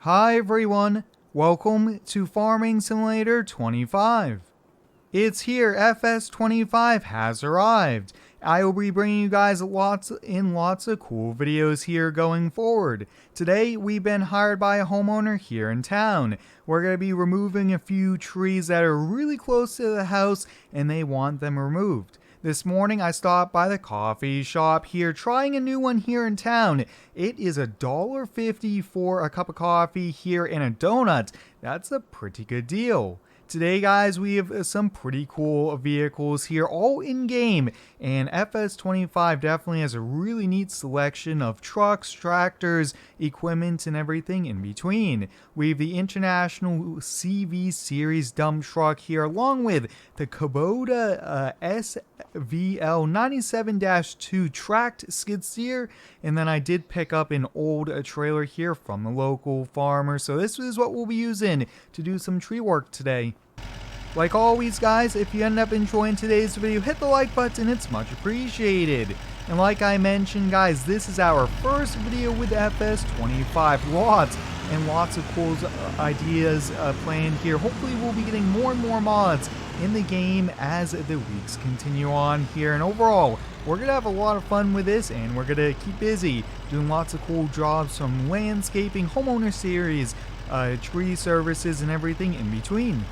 Hi everyone, welcome to Farming Simulator 25. It's here, FS25 has arrived. I will be bringing you guys lots of cool videos here going forward. Today, we've been hired by a homeowner here in town. We're going to be removing a few trees that are really close to the house and they want them removed. This morning I stopped by the coffee shop here trying a new one here in town. It is $1.50 for a cup of coffee here and a donut. That's a pretty good deal. Today guys, we have some pretty cool vehicles here all in game, and FS25 definitely has a really neat selection of trucks, tractors, equipment, and everything in between. We have the International CV Series dump truck here along with the Kubota SVL 97-2 tracked skid steer, and then I did pick up an old trailer here from the local farmer, so this is what we'll be using to do some tree work today. Like always guys, if you end up enjoying today's video, hit the like button, it's much appreciated. And like I mentioned guys, this is our first video with FS25. Lots and lots of cool ideas planned here. Hopefully we'll be getting more and more mods in the game as the weeks continue on here. And overall, we're going to have a lot of fun with this, and we're going to keep busy doing lots of cool jobs from landscaping, homeowner series, tree services, and everything in between.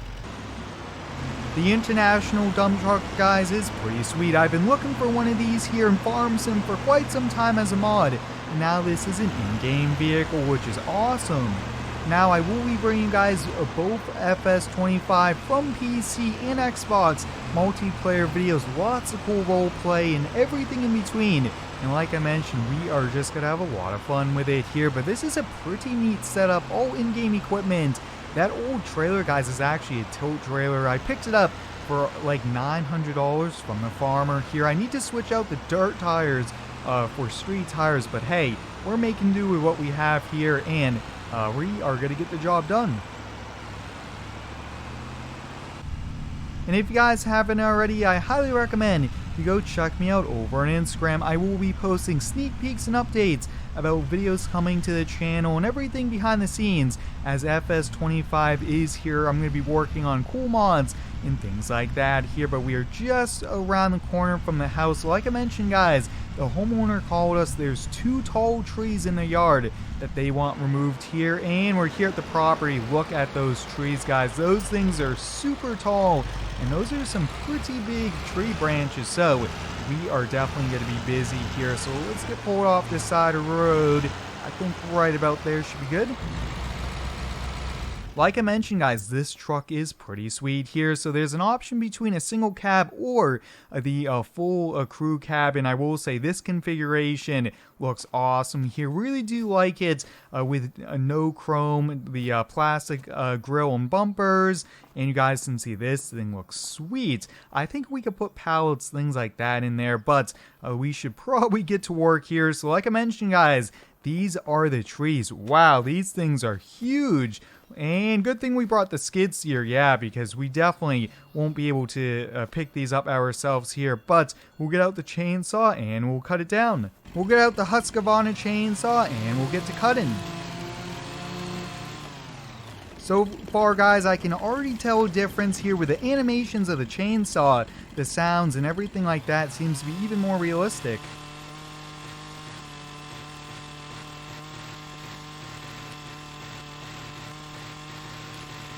The International dump truck, guys, is pretty sweet. I've been looking for one of these here in Farm Sim for quite some time as a mod. Now this is an in-game vehicle, which is awesome. Now I will be bringing you guys both FS25 from PC and Xbox multiplayer videos, lots of cool roleplay and everything in between. And like I mentioned, we are just going to have a lot of fun with it here. But this is a pretty neat setup, all in-game equipment. That old trailer, guys, is actually a tote trailer. I picked it up for like $900 from the farmer here. I need to switch out the dirt tires for street tires, but hey, we're making do with what we have here, and we are going to get the job done. And if you guys haven't already, I highly recommend you go check me out over on Instagram. I will be posting sneak peeks and updates about videos coming to the channel and everything behind the scenes as FS25 is here. I'm going to be working on cool mods and things like that here, but we are just around the corner from the house. Like I mentioned guys, the homeowner called us. There's 2 tall trees in the yard that they want removed here, and we're here at the property. Look at those trees guys, those things are super tall, and those are some pretty big tree branches, so we are definitely going to be busy here. So let's get pulled off this side of the road. I think right about there should be good. Like I mentioned guys, this truck is pretty sweet here. So there's an option between a single cab or the full crew cab, and I will say this configuration looks awesome here. Really do like it with no chrome, the plastic grill and bumpers, and you guys can see this thing looks sweet. I think we could put pallets, things like that in there, but we should probably get to work here. So like I mentioned guys, these are the trees. Wow, these things are huge. And good thing we brought the skid steer, yeah, because we definitely won't be able to pick these up ourselves here. But we'll get out the chainsaw and we'll cut it down. We'll get out the Husqvarna chainsaw and we'll get to cutting. So far guys, I can already tell a difference here with the animations of the chainsaw. The sounds and everything like that seems to be even more realistic.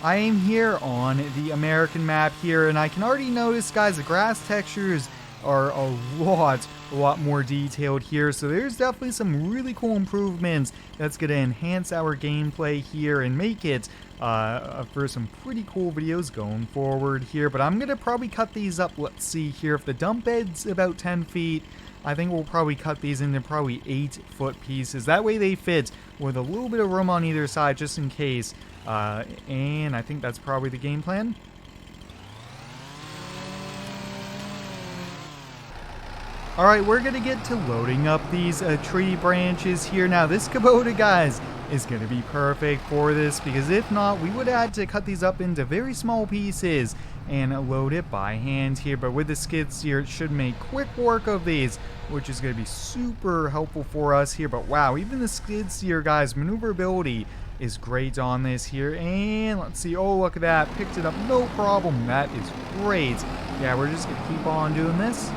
I am here on the American map here, and I can already notice guys, the grass textures are a lot more detailed here. So there's definitely some really cool improvements that's going to enhance our gameplay here and make it for some pretty cool videos going forward here. But I'm going to probably cut these up. Let's see here, if the dump bed's about 10 feet, I think we'll probably cut these into probably 8-foot pieces. That way they fit with a little bit of room on either side just in case. And I think that's probably the game plan. Alright, we're going to get to loading up these tree branches here. Now this Kubota, guys, is going to be perfect for this, because if not, we would have had to cut these up into very small pieces and load it by hand here. But with the skid steer, it should make quick work of these, which is going to be super helpful for us here. But wow, even the skid steer, guys, maneuverability is great on this here. And let's see. Oh, look at that. Picked it up. No problem. That is great. Yeah, we're just going to keep on doing this.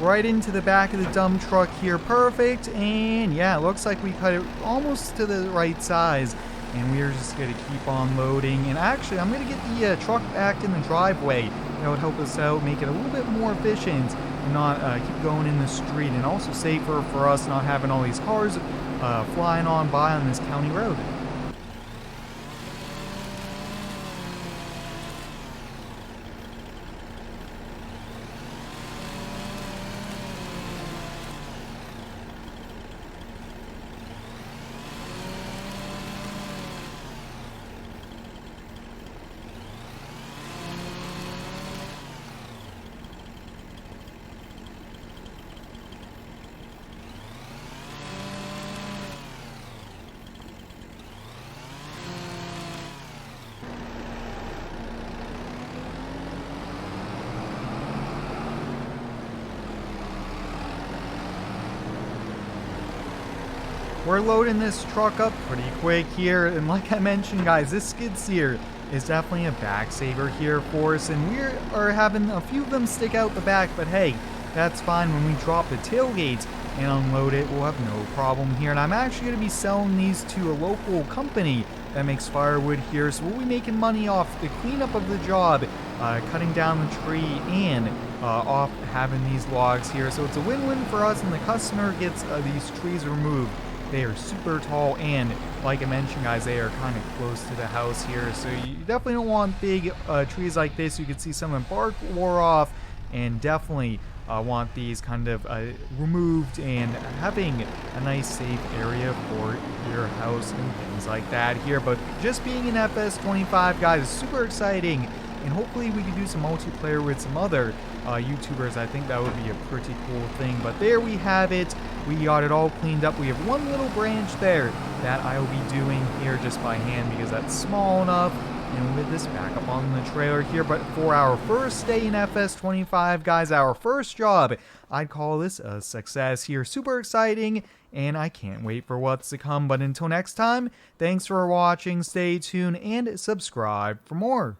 Right into the back of the dump truck here. Perfect. And yeah, it looks like we cut it almost to the right size. And we're just going to keep on loading. And actually, I'm going to get the truck back in the driveway. That would help us out, make it a little bit more efficient, and not keep going in the street, and also safer for us not having all these cars flying on by on this county road. We're loading this truck up pretty quick here, and like I mentioned, guys, this skid steer is definitely a back saver here for us, and we are having a few of them stick out the back, but hey, that's fine. When we drop the tailgate and unload it, we'll have no problem here. And I'm actually going to be selling these to a local company that makes firewood here, so we'll be making money off the cleanup of the job, cutting down the tree, and off having these logs here. So it's a win-win for us, and the customer gets these trees removed. They are super tall, and like I mentioned, guys, they are kind of close to the house here, so you definitely don't want big trees like this. You can see some of the bark wore off, and definitely want these kind of removed, and having a nice safe area for your house and things like that here. But just being in FS25, guys, is super exciting, and hopefully we can do some multiplayer with some other YouTubers. I think that would be a pretty cool thing. But there we have it. We got it all cleaned up. We have one little branch there that I will be doing here just by hand because that's small enough. And with this back up on the trailer here. But for our first day in FS25, guys, our first job, I'd call this a success here. Super exciting, and I can't wait for what's to come. But until next time, thanks for watching. Stay tuned and subscribe for more.